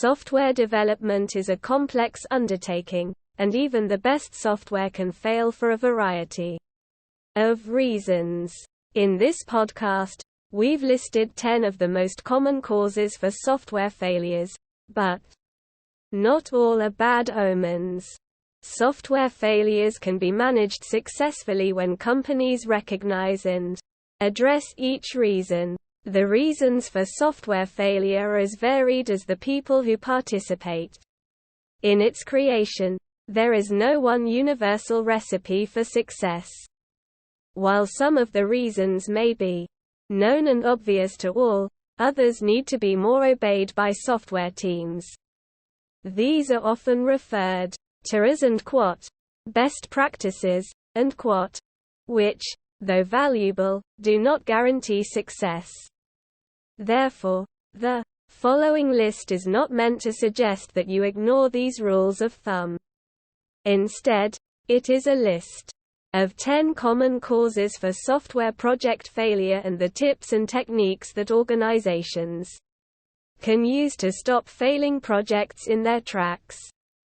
Software development is a complex undertaking, and even the best software can fail for a variety of reasons. In this podcast, we've listed 10 of the most common causes for software failures, but not all are bad omens. Software failures can be managed successfully when companies recognize and address each reason. The reasons for software failure are as varied as the people who participate in its creation. There is no one universal recipe for success. While some of the reasons may be known and obvious to all, others need to be more obeyed by software teams. These are often referred to as and best practices, and which, though valuable, do not guarantee success. Therefore, the following list is not meant to suggest that you ignore these rules of thumb. Instead, it is a list of 10 common causes for software project failure and the tips and techniques that organizations can use to stop failing projects in their tracks.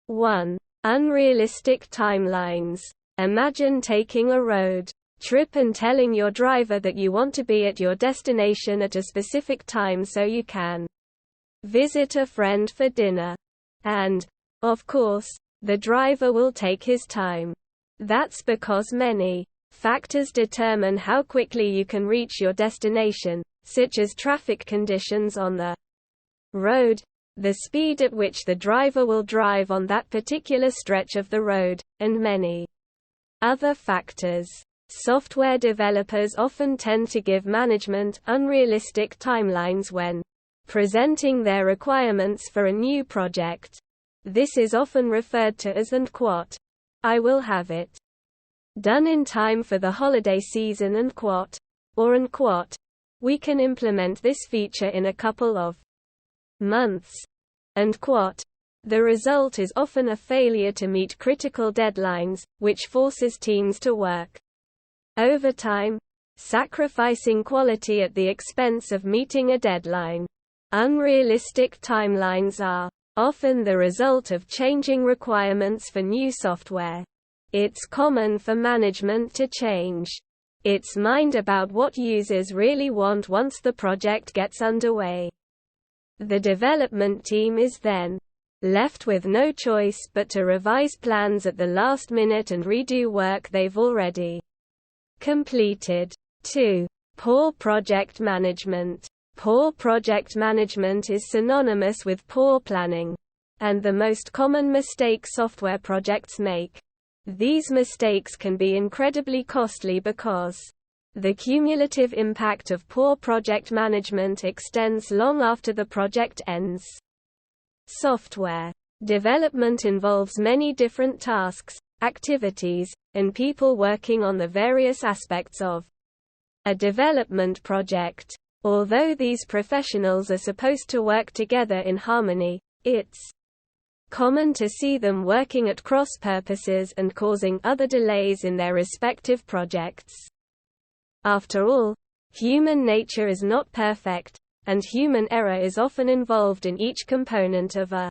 1. Unrealistic timelines. Imagine taking a road trip and telling your driver that you want to be at your destination at a specific time so you can visit a friend for dinner. And, of course, the driver will take his time. That's because many factors determine how quickly you can reach your destination, such as traffic conditions on the road, the speed at which the driver will drive on that particular stretch of the road, and many other factors. Software developers often tend to give management unrealistic timelines when presenting their requirements for a new project. This is often referred to as and I will have it done in time for the holiday season and or and we can implement this feature in a couple of months, and the result is often a failure to meet critical deadlines, which forces teams to work overtime, sacrificing quality at the expense of meeting a deadline. Unrealistic timelines are often the result of changing requirements for new software. It's common for management to change its mind about what users really want once the project gets underway. The development team is then left with no choice but to revise plans at the last minute and redo work they've already completed. 2. Poor project management. Poor project management is synonymous with poor planning, and the most common mistake software projects make. These mistakes can be incredibly costly because the cumulative impact of poor project management extends long after the project ends. Software development involves many different tasks, activities, and people working on the various aspects of a development project. Although these professionals are supposed to work together in harmony, it's common to see them working at cross purposes and causing other delays in their respective projects. After all, human nature is not perfect, and human error is often involved in each component of a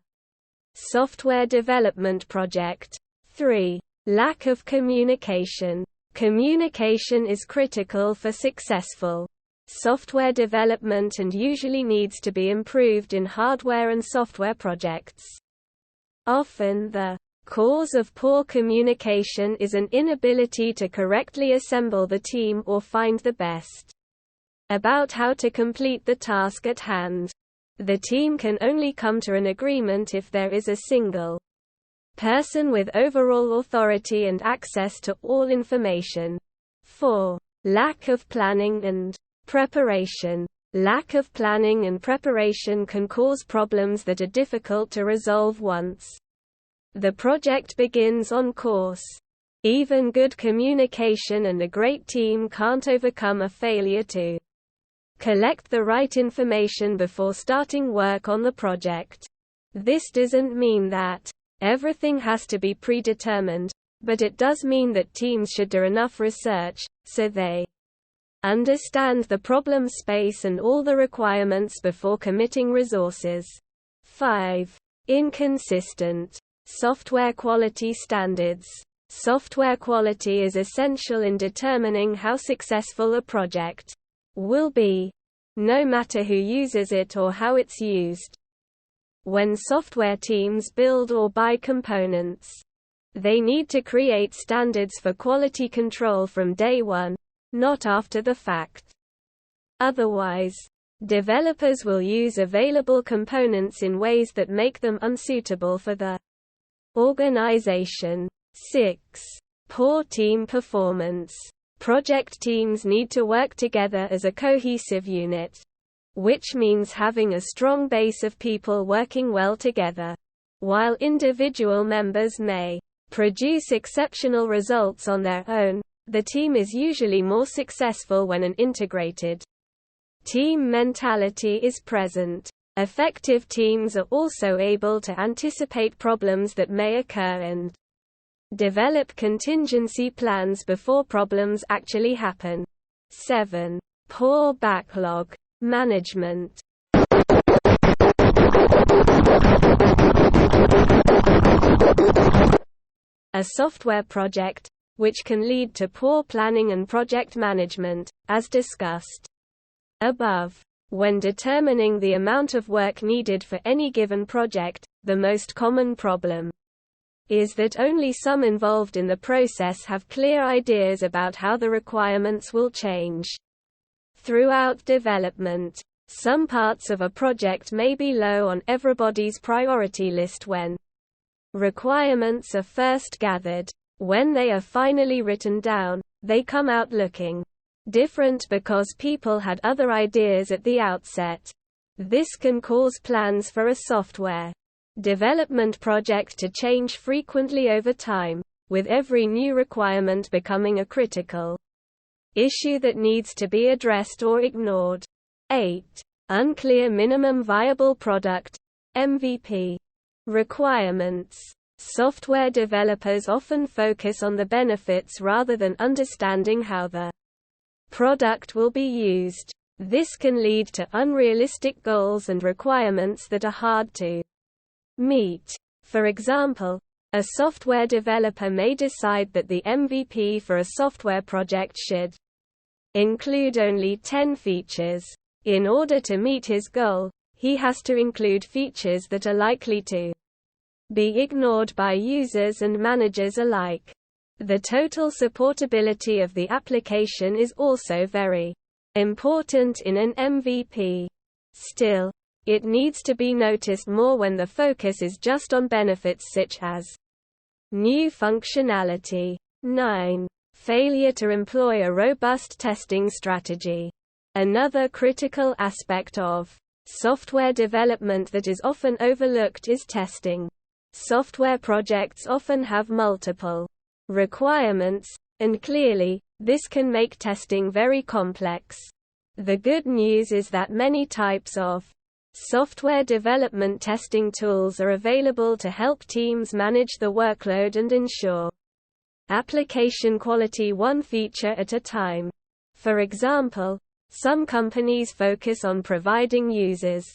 software development project. 3. Lack of communication. Communication is critical for successful software development and usually needs to be improved in hardware and software projects. Often the cause of poor communication is an inability to correctly assemble the team or find the best about how to complete the task at hand. The team can only come to an agreement if there is a single person with overall authority and access to all information. 4. Lack of planning and preparation. Lack of planning and preparation can cause problems that are difficult to resolve once the project begins on course. Even good communication and a great team can't overcome a failure to collect the right information before starting work on the project. This doesn't mean that everything has to be predetermined, but it does mean that teams should do enough research, so they understand the problem space and all the requirements before committing resources. 5. Inconsistent software quality standards. Software quality is essential in determining how successful a project will be, no matter who uses it or how it's used. When software teams build or buy components, they need to create standards for quality control from day one, not after the fact. Otherwise, developers will use available components in ways that make them unsuitable for the organization. 6. Poor team performance. Project teams need to work together as a cohesive unit, which means having a strong base of people working well together. While individual members may produce exceptional results on their own, the team is usually more successful when an integrated team mentality is present. Effective teams are also able to anticipate problems that may occur and develop contingency plans before problems actually happen. 7. Poor backlog management. A software project, which can lead to poor planning and project management, as discussed above. When determining the amount of work needed for any given project, the most common problem is that only some involved in the process have clear ideas about how the requirements will change. Throughout development, some parts of a project may be low on everybody's priority list when requirements are first gathered. When they are finally written down, they come out looking different because people had other ideas at the outset. This can cause plans for a software development project to change frequently over time, with every new requirement becoming a critical issue that needs to be addressed or ignored. 8. Unclear minimum viable product (MVP) requirements. Software developers often focus on the benefits rather than understanding how the product will be used. This can lead to unrealistic goals and requirements that are hard to meet. For example, a software developer may decide that the MVP for a software project should include only 10 features. In order to meet his goal, he has to include features that are likely to be ignored by users and managers alike. The total supportability of the application is also very important in an MVP. Still, it needs to be noticed more when the focus is just on benefits such as new functionality. 9. Failure to employ a robust testing strategy. Another critical aspect of software development that is often overlooked is testing. Software projects often have multiple requirements, and clearly, this can make testing very complex. The good news is that many types of software development testing tools are available to help teams manage the workload and ensure application quality one feature at a time. For example, some companies focus on providing users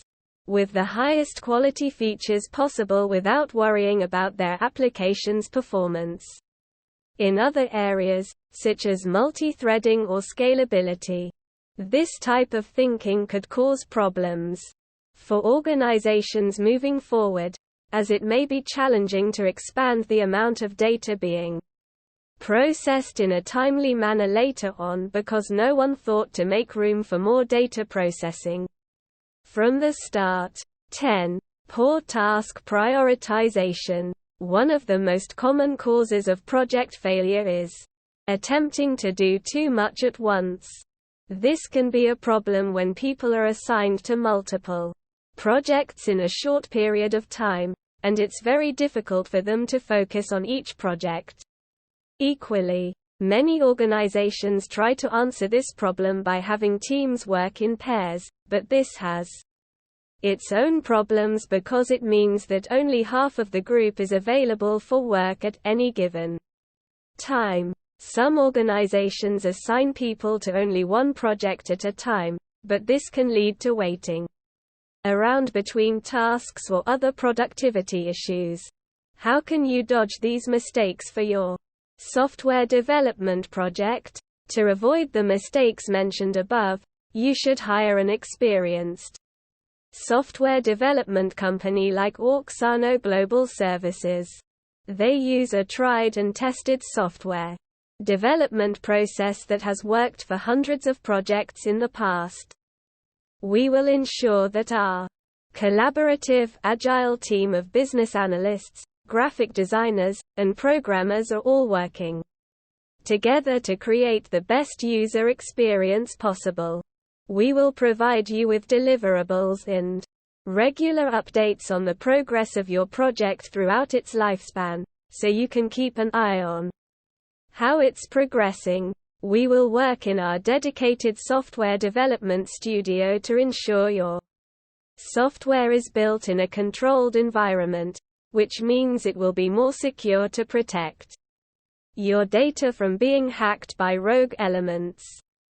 with the highest quality features possible without worrying about their application's performance. In other areas, such as multi-threading or scalability, this type of thinking could cause problems for organizations moving forward, as it may be challenging to expand the amount of data being processed in a timely manner later on because no one thought to make room for more data processing from the start. 10. Poor task prioritization. One of the most common causes of project failure is attempting to do too much at once. This can be a problem when people are assigned to multiple projects in a short period of time, and it's very difficult for them to focus on each project. Equally, many organizations try to answer this problem by having teams work in pairs, but this has its own problems because it means that only half of the group is available for work at any given time. Some organizations assign people to only one project at a time, but this can lead to waiting around between tasks or other productivity issues. How can you dodge these mistakes for your software development project? To avoid the mistakes mentioned above, you should hire an experienced software development company like Auxano Global Services. They use a tried and tested software development process that has worked for hundreds of projects in the past. We will ensure that our collaborative, agile team of business analysts, graphic designers, and programmers are all working together to create the best user experience possible. We will provide you with deliverables and regular updates on the progress of your project throughout its lifespan, so you can keep an eye on how it's progressing. We will work in our dedicated software development studio to ensure your software is built in a controlled environment, which means it will be more secure to protect your data from being hacked by rogue elements.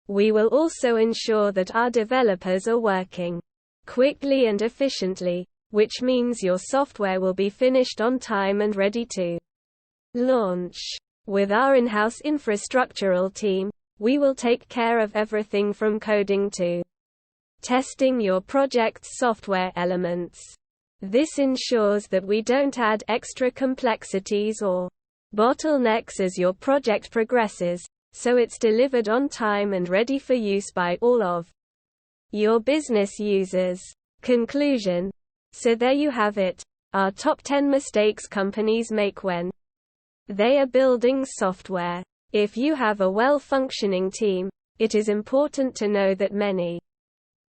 We will also ensure that our developers are working quickly and efficiently, which means your software will be finished on time and ready to launch. With our in-house infrastructural team, we will take care of everything from coding to testing your project's software elements. This ensures that we don't add extra complexities or bottlenecks as your project progresses, so it's delivered on time and ready for use by all of your business users. Conclusion. So there you have it, our top 10 mistakes companies make when they are building software. If you have a well-functioning team, it is important to know that many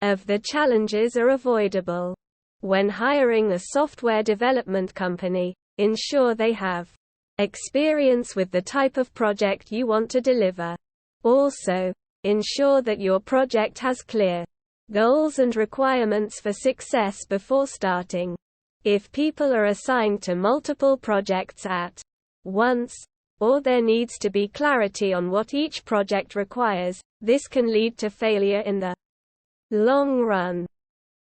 of the challenges are avoidable. When hiring a software development company, ensure they have experience with the type of project you want to deliver. Also, ensure that your project has clear goals and requirements for success before starting. If people are assigned to multiple projects at once, or there needs to be clarity on what each project requires, this can lead to failure in the long run.